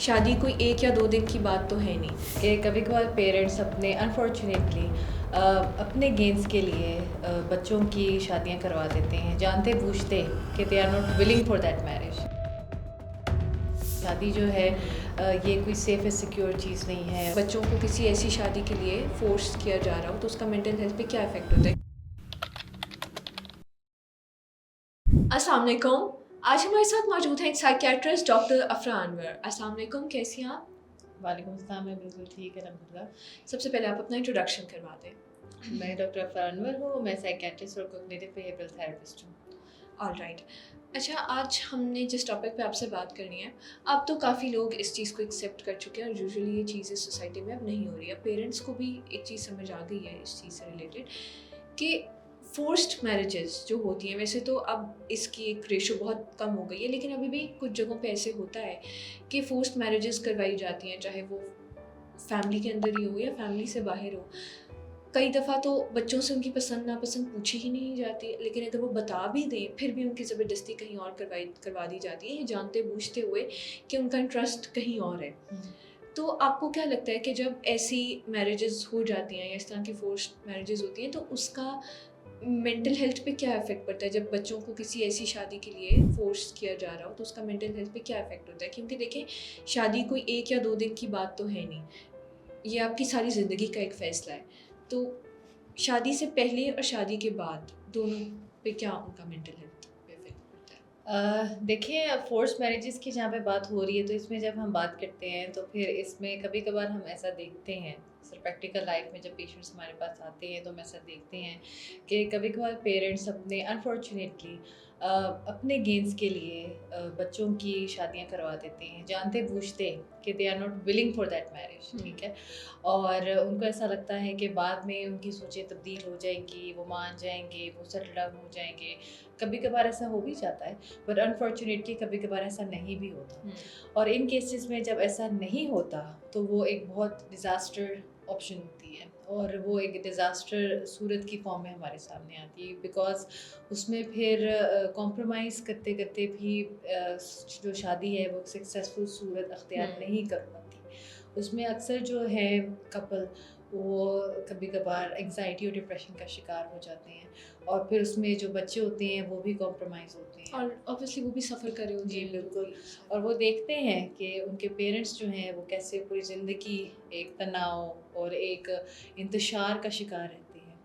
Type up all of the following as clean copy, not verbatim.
شادی کوئی ایک یا دو دن کی بات تو ہے نہیں کہ کبھی کبھار پیرنٹس اپنے انفارچونیٹلی اپنے گینز کے لیے بچوں کی شادیاں کروا دیتے ہیں جانتے بوجھتے کہ they are not willing for that marriage. شادی جو ہے یہ کوئی سیف اینڈ سیکیور چیز نہیں ہے. بچوں کو کسی ایسی شادی کے لیے فورس کیا جا رہا ہو تو اس کا مینٹل ہیلتھ پہ کیا افیکٹ ہوتا ہے. السلام علیکم. آج ہمارے ساتھ موجود ہیں ایک سائیکیٹرسٹ ڈاکٹر افرا انور. السلام علیکم، کیسی ہیں آپ؟ وعلیکم السلام. میں بالکل ٹھیک ہے الحمد للہ. سب سے پہلے آپ اپنا انٹروڈکشن کروا دیں. میں ڈاکٹر افرا انور ہوں. میں سائیکیٹرسٹ اور کوگنیٹو بیہیویئرل تھراپسٹ ہوں. All right. اچھا، آج ہم نے جس ٹاپک پہ آپ سے بات کرنی ہے، اب تو کافی لوگ اس چیز کو ایکسیپٹ کر چکے ہیں اور یوزلی یہ چیزیں سوسائٹی میں اب نہیں ہو رہی ہے. پیرنٹس کو بھی ایک چیز سمجھ آ گئی ہے اس چیز سے ریلیٹڈ کہ فورسڈ میرجز جو ہوتی ہیں، ویسے تو اب اس کی ایک ریشو بہت کم ہو گئی ہے، لیکن ابھی بھی کچھ جگہوں پہ ایسے ہوتا ہے کہ فورسڈ میرجز کروائی جاتی ہیں، چاہے وہ فیملی کے اندر ہی ہو یا فیملی سے باہر ہو. کئی دفعہ تو بچوں سے ان کی پسند ناپسند پوچھی ہی نہیں جاتی، لیکن اگر وہ بتا بھی دیں پھر بھی ان کی زبردستی کہیں اور کروا دی جاتی ہے، یہ جانتے بوجھتے ہوئے کہ ان کا انٹرسٹ کہیں اور ہے. تو آپ کو کیا لگتا ہے کہ جب ایسی میرجز ہو جاتی ہیں یا اس طرح کی فورسڈ میرجز ہوتی ہیں تو اس کا مینٹل ہیلتھ پہ کیا افیکٹ پڑتا ہے؟ جب بچوں کو کسی ایسی شادی کے لیے فورس کیا جا رہا ہو تو اس کا مینٹل ہیلتھ پہ کیا افیکٹ ہوتا ہے؟ کیونکہ دیکھیں، شادی کوئی ایک یا دو دن کی بات تو ہے نہیں، یہ آپ کی ساری زندگی کا ایک فیصلہ ہے. تو شادی سے پہلے اور شادی کے بعد دونوں پہ کیا ان کا مینٹل ہیلتھ پہ افیکٹ پڑتا ہے؟ دیکھیں، فورس میرجز کی جہاں پہ بات ہو رہی ہے تو اس میں جب ہم بات کرتے ہیں تو پھر اس میں کبھی کبھار ہم ایسا دیکھتے ہیں، سر پریکٹیکل لائف میں جب پیشنٹس ہمارے پاس آتے ہیں تو ہم ایسا دیکھتے ہیں کہ کبھی کبھار پیرنٹس اپنے انفارچونیٹلی اپنے گینز کے لیے بچوں کی شادیاں کروا دیتے ہیں جانتے بوجھتے کہ they are not willing for that marriage. ٹھیک ہے. اور ان کو ایسا لگتا ہے کہ بعد میں ان کی سوچیں تبدیل ہو جائیں گی، وہ مان جائیں گے، وہ سیٹل ڈاؤن ہو جائیں گے. کبھی کبھار ایسا ہو بھی جاتا ہے، بٹ انفارچونیٹلی کبھی کبھار ایسا نہیں بھی ہوتا. اور ان کیسز میں جب ایسا نہیں ہوتا تو وہ ایک بہت ڈیزاسٹر آپشن ہوتی ہے، اور وہ ایک ڈیزاسٹر صورت کی فارم میں ہمارے سامنے آتی ہے، بیکاز اس میں پھر کمپرومائز کرتے کرتے بھی جو شادی ہے وہ سکسیزفل صورت اختیار نہیں کر پاتی. اس میں اکثر جو ہے کپل وہ کبھی کبھار انگزائٹی اور ڈپریشن کا شکار ہو جاتے ہیں، اور پھر اس میں جو بچے ہوتے ہیں وہ بھی کمپرومائز ہوتے ہیں، اور اوبویسلی وہ بھی سفر کرے ہوتے جی ہیں. بالکل. اور وہ دیکھتے ہیں کہ ان کے پیرنٹس جو ہیں وہ کیسے پوری زندگی ایک تناؤ اور ایک انتشار کا شکار رہتے ہیں،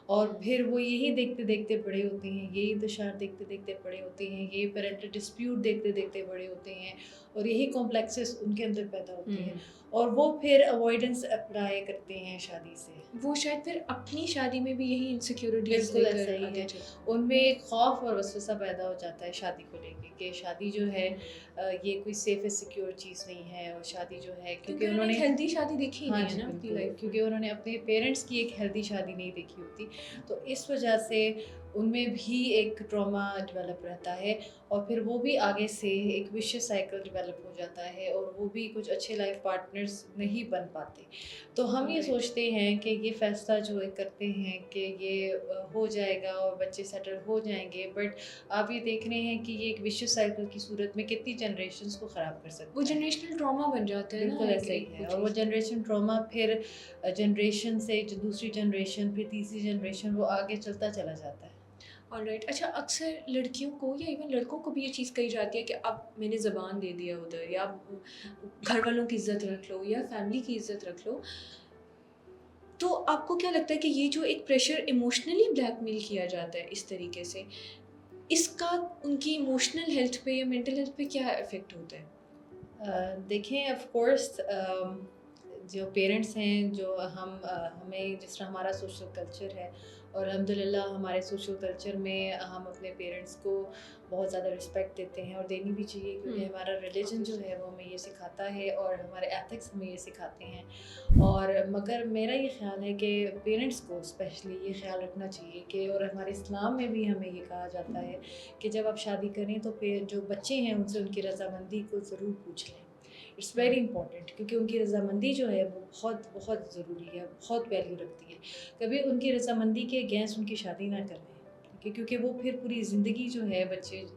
اور پھر وہ یہی دیکھتے دیکھتے بڑے ہوتے ہیں، یہی انتشار دیکھتے دیکھتے بڑے ہوتے ہیں، یہ پیرنٹل ڈسپیوٹ دیکھتے دیکھتے بڑے ہوتے ہیں، اور یہی کمپلیکسز ان کے اندر پیدا ہوتے ہیں، اور وہ پھر اوائڈنس اپلائی کرتے ہیں شادی سے. وہ شاید پھر اپنی شادی میں بھی یہی انسیکیورٹیز بالکل ایسا ہی ہے. ان میں ایک خوف اور وسوسہ پیدا ہو جاتا ہے شادی کو لے کے کہ شادی جو ہے یہ کوئی سیف اینڈ سیکیور چیز نہیں ہے، اور شادی جو ہے کیونکہ انہوں نے ہیلدی شادی دیکھی ہاں نہیں جی ہے نا اپنی بالکل، لائف، کیونکہ انہوں نے اپنے پیرنٹس کی ایک ہیلدی شادی نہیں دیکھی ہوتی، تو اس وجہ سے ان میں بھی ایک ٹراما ڈیولپ رہتا ہے، اور پھر وہ بھی آگے سے ایک وشیس سائیکل ڈیولپ ہو جاتا ہے، اور وہ بھی کچھ اچھے لائف پارٹنرز نہیں بن پاتے. تو ہم یہ سوچتے ہیں کہ یہ فیصلہ جو کرتے ہیں کہ یہ ہو جائے گا اور بچے سیٹل ہو جائیں گے، بٹ آپ یہ دیکھ رہے ہیں کہ یہ ایک وشیس سائیکل کی صورت میں کتنی جنریشنز کو خراب کر سکتا ہے. وہ جنریشنل ٹراما بن جاتا ہے. بالکل ایسا ہی ہے. اور وہ جنریشن ٹراما پھر جنریشن سے جو دوسری جنریشن، پھر تیسری جنریشن، وہ آگے چلتا چلا جاتا ہے. All right. اچھا، اکثر لڑکیوں کو یا ایون لڑکوں کو بھی یہ چیز کہی جاتی ہے کہ اب میں نے زبان دے دیا ادھر، یا گھر والوں کی عزت رکھ لو یا فیملی کی عزت رکھ لو. تو آپ کو کیا لگتا ہے کہ یہ جو ایک پریشر ایموشنلی بلیک میل کیا جاتا ہے اس طریقے سے، اس کا ان کی ایموشنل ہیلتھ پہ یا مینٹل ہیلتھ پہ کیا افیکٹ ہوتا ہے؟ دیکھیں، آف کورس جو پیرنٹس ہیں، جو ہمیں جس طرح ہمارا سوشل کلچر ہے، اور الحمد للہ ہمارے سوشل کلچر میں ہم اپنے پیرنٹس کو بہت زیادہ رسپیکٹ دیتے ہیں، اور دینی بھی چاہیے، کیونکہ ہمارا ریلیجن جو ہے وہ ہمیں یہ سکھاتا ہے، اور ہمارے ایتھکس ہمیں یہ سکھاتے ہیں. اور مگر میرا یہ خیال ہے کہ پیرنٹس کو اسپیشلی یہ خیال رکھنا چاہیے کہ، اور ہمارے اسلام میں بھی ہمیں یہ کہا جاتا ہے کہ جب آپ شادی کریں تو پھر جو بچے ہیں ان سے ان کی رضامندی کو ضرور پوچھ لیں. اٹس ویری امپورٹنٹ، کیونکہ ان کی رضامندی جو ہے وہ بہت بہت ضروری ہے، بہت ویلیو رکھتی ہے. کبھی ان کی رضامندی کے اگینسٹ ان کی شادی نہ کریں، کیونکہ وہ پھر پوری زندگی جو ہے بچے